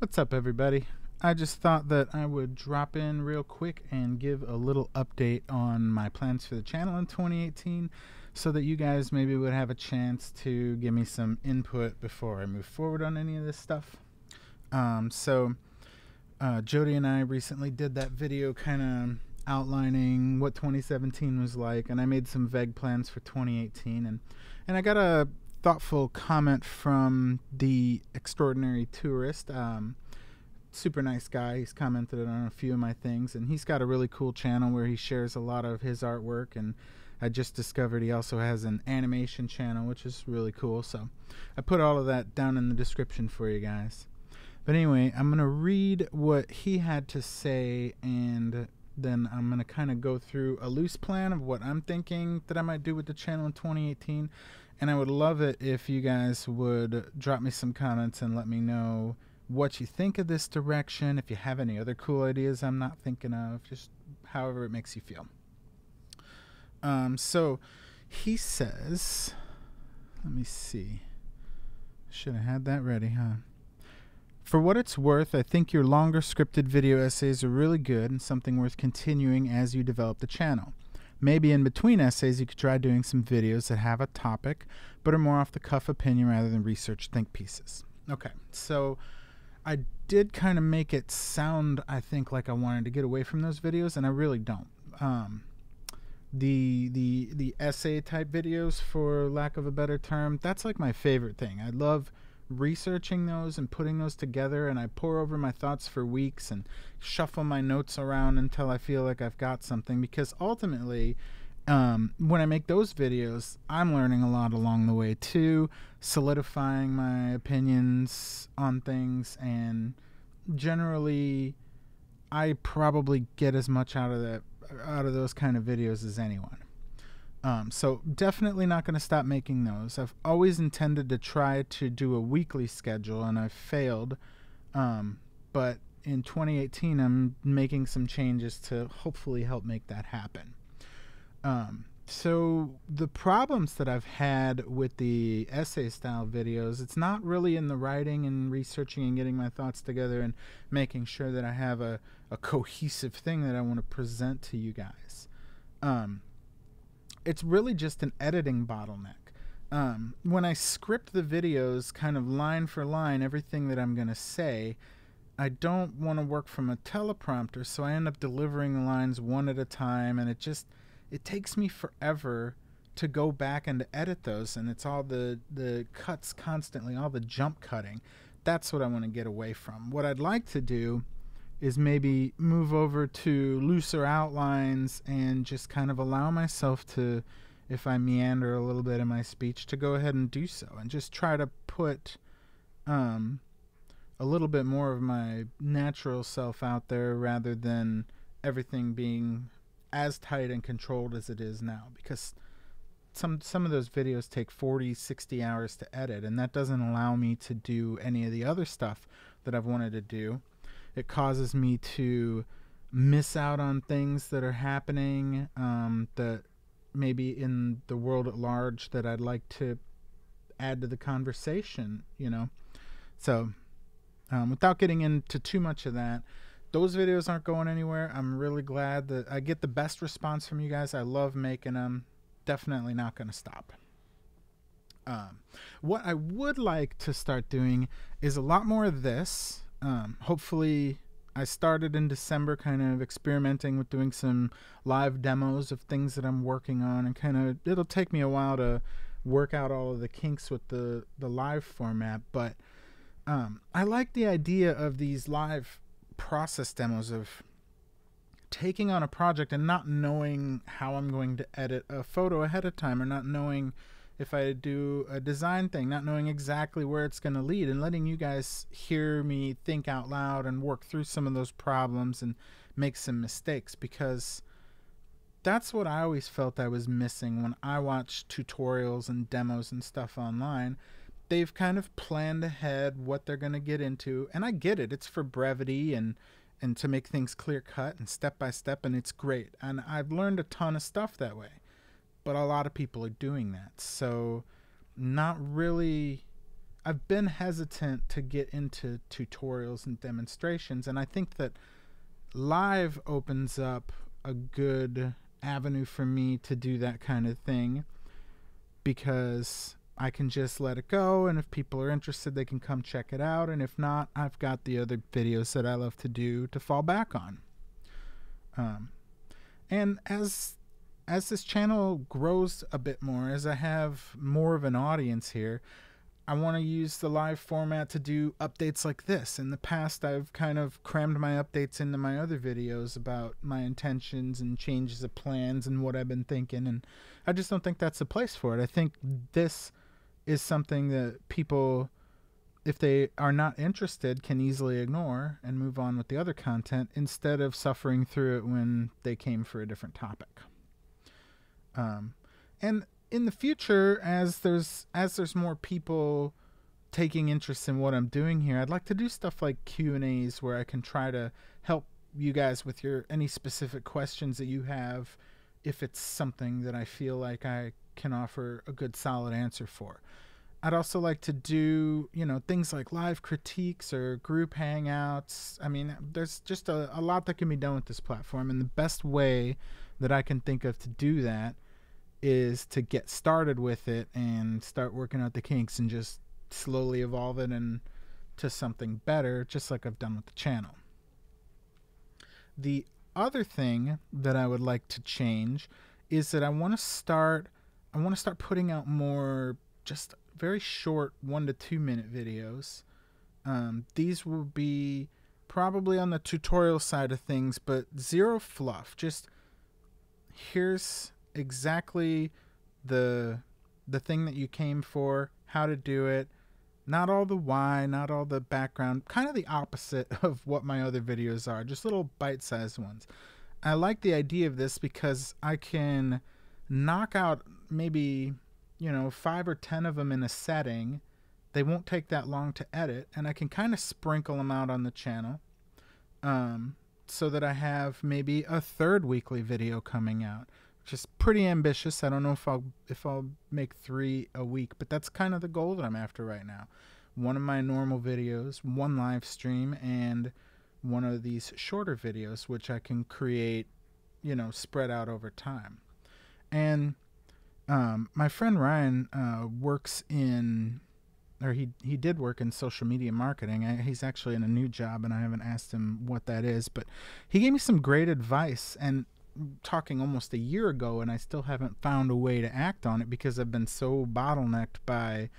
What's up, everybody? I just thought that I would drop in real quick and give a little update on my plans for the channel in 2018 so that you guys maybe would have a chance to give me some input before I move forward on any of this stuff. Jody and I recently did that video kind of outlining what 2017 was like, and I made some vague plans for 2018, and I got a thoughtful comment from the extraordinary tourist. Super nice guy. He's commented on a few of my things, and he's got a really cool channel where he shares a lot of his artwork, and I just discovered he also has an animation channel, which is really cool. So I put all of that down in the description for you guys. But anyway, I'm going to read what he had to say, and then I'm going to kind of go through a loose plan of what I'm thinking that I might do with the channel in 2018. And I would love it if you guys would drop me some comments and let me know what you think of this direction, if you have any other cool ideas I'm not thinking of, just however it makes you feel. So he says, let me see. Should have had that ready, huh? For what it's worth, I think your longer scripted video essays are really good and something worth continuing as you develop the channel. Maybe in between essays you could try doing some videos that have a topic but are more off the cuff opinion rather than research think pieces. Okay, so I did kind of make it sound, I think, like I wanted to get away from those videos, and I really don't. The essay type videos, for lack of a better term, that's like my favorite thing. I love researching those and putting those together, and I pour over my thoughts for weeks and shuffle my notes around until I feel like I've got something, because ultimately when I make those videos, I'm learning a lot along the way too, solidifying my opinions on things, and generally I probably get as much out of those kind of videos as anyone. So definitely not going to stop making those. I've always intended to try to do a weekly schedule, and I've failed. But in 2018, I'm making some changes to hopefully help make that happen. So the problems that I've had with the essay style videos, it's not really in the writing and researching and getting my thoughts together and making sure that I have a cohesive thing that I want to present to you guys. It's really just an editing bottleneck. When I script the videos kind of line for line, everything that I'm going to say, I don't want to work from a teleprompter, so I end up delivering the lines one at a time, and it takes me forever to go back and to edit those, and it's all the cuts constantly, all the jump cutting. That's what I want to get away from. What I'd like to do is maybe move over to looser outlines and just kind of allow myself to, if I meander a little bit in my speech, to go ahead and do so, and just try to put a little bit more of my natural self out there rather than everything being as tight and controlled as it is now, because some of those videos take 40-60 hours to edit, and that doesn't allow me to do any of the other stuff that I've wanted to do. It causes me to miss out on things that are happening, that maybe in the world at large that I'd like to add to the conversation, you know. So without getting into too much of that, those videos aren't going anywhere. I'm really glad that I get the best response from you guys. I love making them. Definitely not going to stop. What I would like to start doing is a lot more of this. Hopefully, I started in December kind of experimenting with doing some live demos of things that I'm working on, and kind of it'll take me a while to work out all of the kinks with the live format, but I like the idea of these live process demos of taking on a project and not knowing how I'm going to edit a photo ahead of time, or not knowing if I do a design thing, not knowing exactly where it's going to lead, and letting you guys hear me think out loud and work through some of those problems and make some mistakes, because that's what I always felt I was missing when I watched tutorials and demos and stuff online. They've kind of planned ahead what they're going to get into, and I get it. It's for brevity and to make things clear cut and step by step, and it's great. And I've learned a ton of stuff that way. But a lot of people are doing that. So not really, I've been hesitant to get into tutorials and demonstrations, and I think that live opens up a good avenue for me to do that kind of thing, because I can just let it go, and if people are interested, they can come check it out, and if not, I've got the other videos that I love to do to fall back on. And as this channel grows a bit more, as I have more of an audience here, I want to use the live format to do updates like this. In the past, I've kind of crammed my updates into my other videos about my intentions and changes of plans and what I've been thinking, and I just don't think that's the place for it. I think this is something that people, if they are not interested, can easily ignore and move on with the other content instead of suffering through it when they came for a different topic. And in the future, as there's more people taking interest in what I'm doing here, I'd like to do stuff like Q&As where I can try to help you guys with any specific questions that you have, if it's something that I feel like I can offer a good solid answer for. I'd also like to do, things like live critiques or group hangouts. I mean, there's just a lot that can be done with this platform, and the best way that I can think of to do that is to get started with it and start working out the kinks and just slowly evolve it into something better, just like I've done with the channel. The other thing that I would like to change is that I want to start putting out more just very short 1 to 2 minute videos. These will be probably on the tutorial side of things, but zero fluff. Just here's exactly the thing that you came for, how to do it, not all the why, not all the background, kind of the opposite of what my other videos are, just little bite-sized ones. I like the idea of this because I can knock out maybe 5 or 10 of them in a setting. They won't take that long to edit, and I can kind of sprinkle them out on the channel, so that I have maybe a third weekly video coming out. Just pretty ambitious. I don't know if I'll make 3 a week, but that's kind of the goal that I'm after right now. One of my normal videos, 1 live stream, and 1 of these shorter videos, which I can create, spread out over time. And my friend Ryan works in, or he did work in social media marketing. He's actually in a new job, and I haven't asked him what that is, but he gave me some great advice, and talking almost a year ago, and I still haven't found a way to act on it because I've been so bottlenecked by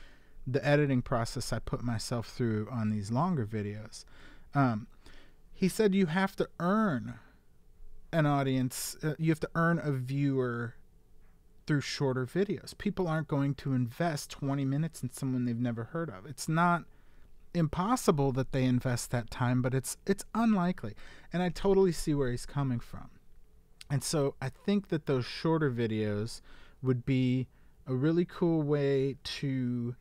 the editing process I put myself through on these longer videos. He said you have to earn an audience, you have to earn a viewer through shorter videos. People aren't going to invest 20 minutes in someone they've never heard of. It's not impossible that they invest that time, but it's unlikely. And I totally see where he's coming from. And so I think that those shorter videos would be a really cool way to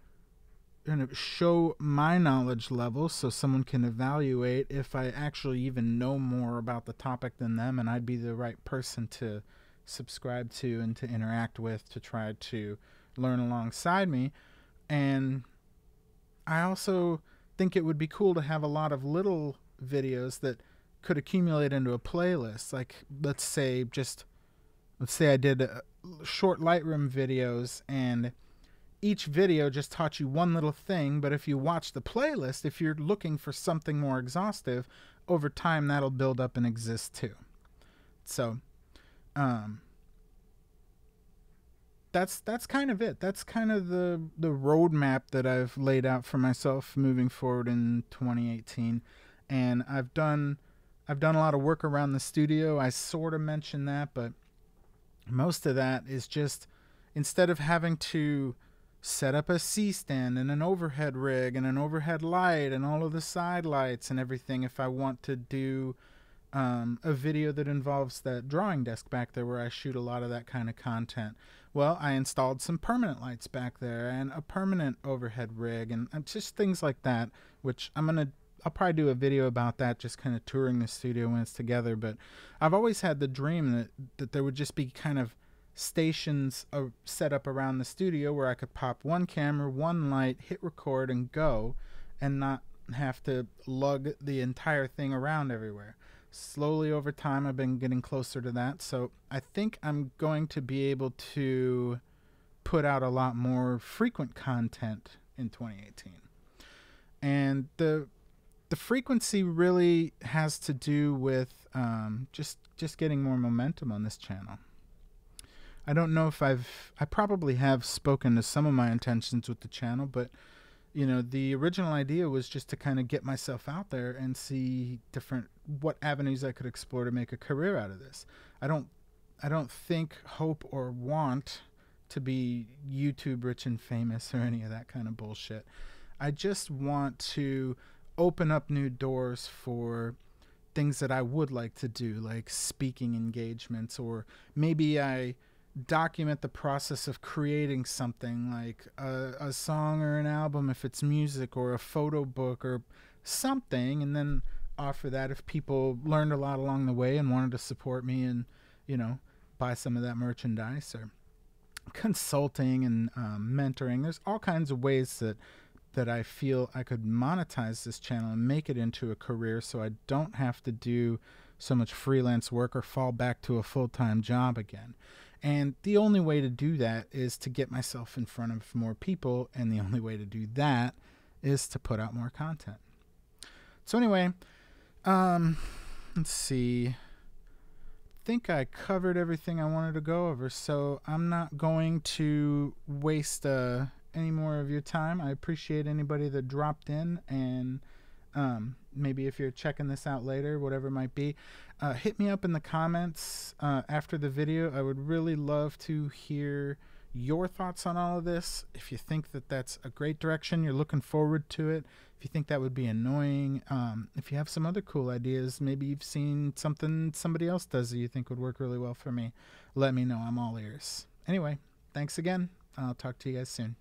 show my knowledge level, so someone can evaluate if I actually even know more about the topic than them, and I'd be the right person to subscribe to and to interact with, to try to learn alongside me. And I also think it would be cool to have a lot of little videos that could accumulate into a playlist. Like, let's say I did short Lightroom videos, and each video just taught you one little thing, but if you watch the playlist, if you're looking for something more exhaustive, over time that'll build up and exist too. So that's kind of it. That's kind of the roadmap that I've laid out for myself moving forward in 2018. And I've done a lot of work around the studio. I sort of mentioned that, but most of that is just, instead of having to set up a C-stand and an overhead rig and an overhead light and all of the side lights and everything, if I want to do a video that involves that drawing desk back there where I shoot a lot of that kind of content, well, I installed some permanent lights back there and a permanent overhead rig and just things like that, which I'll probably do a video about that, just kind of touring the studio when it's together. But I've always had the dream that there would just be kind of stations set up around the studio where I could pop one camera, one light, hit record, and go, and not have to lug the entire thing around everywhere. Slowly over time, I've been getting closer to that. So I think I'm going to be able to put out a lot more frequent content in 2018. And the frequency really has to do with just getting more momentum on this channel. I don't know if I probably have spoken to some of my intentions with the channel, but you know, the original idea was just to kind of get myself out there and see what avenues I could explore to make a career out of this. I don't think, hope, or want to be YouTube rich and famous or any of that kind of bullshit. I just want to open up new doors for things that I would like to do, like speaking engagements, or maybe I document the process of creating something like a song or an album if it's music, or a photo book or something, and then offer that if people learned a lot along the way and wanted to support me and, you know, buy some of that merchandise, or consulting and mentoring. There's all kinds of ways that I feel I could monetize this channel and make it into a career, so I don't have to do so much freelance work or fall back to a full-time job again. And the only way to do that is to get myself in front of more people, and the only way to do that is to put out more content. So anyway, let's see. I think I covered everything I wanted to go over, so I'm not going to waste any more of your time. I appreciate anybody that dropped in, and maybe if you're checking this out later, whatever it might be, hit me up in the comments after the video. I would really love to hear your thoughts on all of this. If you think that that's a great direction, you're looking forward to it, if you think that would be annoying, if you have some other cool ideas, maybe you've seen something somebody else does that you think would work really well for me, let me know. I'm all ears. Anyway, thanks again. I'll talk to you guys soon.